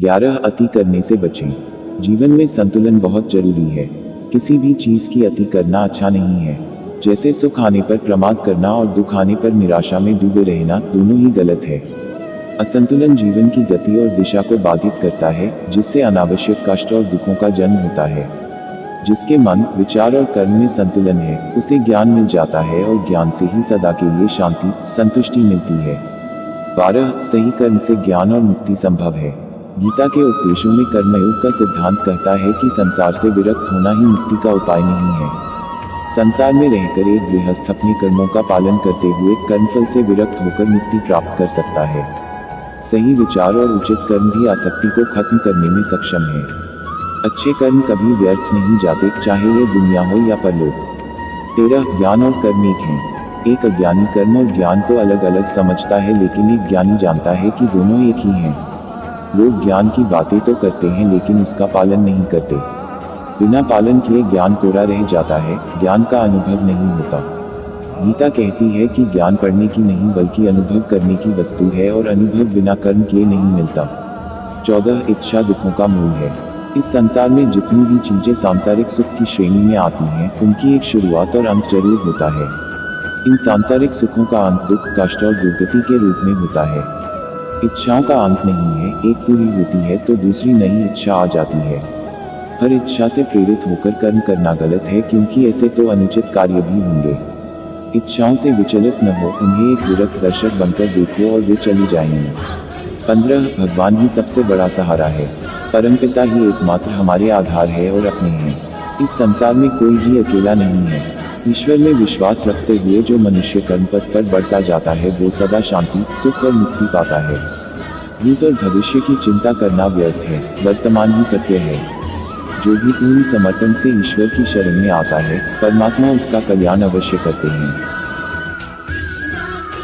11 अति करने से बचें। जीवन में संतुलन बहुत जरूरी है। किसी भी चीज की अति करना अच्छा नहीं है। जैसे सुख आने पर प्रमाद करना और दुख आने पर निराशा में डूबे रहना, दोनों ही गलत है। असंतुलन जीवन की गति और दिशा को बाधित करता है, जिससे अनावश्यक कष्ट और दुखों का जन्म होता है। जिसके मन, विचार और कर्म में संतुलन है, उसे ज्ञान मिल जाता है और ज्ञान से ही सदा के लिए शांति, संतुष्टि मिलती है। 12 सही कर्म से ज्ञान और मुक्ति संभव है। गीता के उपदेशों में कर्मयोग का सिद्धांत कहता है कि संसार से विरक्त होना ही मुक्ति का उपाय नहीं है। संसार में रहकर एक गृहस्थ अपने कर्मों का पालन करते हुए कर्मफल से विरक्त होकर मुक्ति प्राप्त कर सकता है। सही विचार और उचित कर्म भी आसक्ति को खत्म करने में सक्षम है। अच्छे कर्म कभी व्यर्थ नहीं जाते, चाहे ये दुनिया हो या परलोक। 13 ज्ञान और कर्म एक हैं। एक अज्ञानी कर्म और ज्ञान को अलग अलग समझता है, लेकिन एक ज्ञानी जानता है कि दोनों एक ही हैं। लोग ज्ञान की बातें तो करते हैं लेकिन उसका पालन नहीं करते। बिना पालन किए ज्ञान कोरा रह जाता है, ज्ञान का अनुभव नहीं होता। गीता कहती है कि ज्ञान पढ़ने की नहीं बल्कि अनुभव करने की वस्तु है और अनुभव बिना कर्म किए नहीं मिलता। 14 इच्छा दुखों का मूल है। इस संसार में जितनी भी चीजें सांसारिक सुख की श्रेणी में आती हैं, उनकी एक शुरुआत और अंत जरूर होता है। इन सांसारिक सुखों का अंत दुख, कष्ट और दुर्गति के रूप में होता है। इच्छाओं का अंत नहीं है, एक पूरी होती है तो दूसरी नई इच्छा आ जाती है। हर इच्छा से प्रेरित होकर कर्म करना गलत है, क्योंकि ऐसे तो अनुचित कार्य भी होंगे। इच्छाओं से विचलित न हो, उन्हें एक विरक्त दर्शक बनकर देखो और वे चली जाएंगी। 15 भगवान ही सबसे बड़ा सहारा है। परमपिता ही एकमात्र हमारे आधार है और अपने हैं। इस संसार में कोई भी अकेला नहीं है। ईश्वर में विश्वास रखते हुए जो मनुष्य कर्म पथ पर बढ़ता जाता है, वो सदा शांति, सुख और मुक्ति पाता है। भूत और भविष्य की चिंता करना व्यर्थ है, वर्तमान ही सत्य है। जो भी पूर्ण समर्पण से ईश्वर की शरण में आता है, परमात्मा उसका कल्याण अवश्य करते हैं।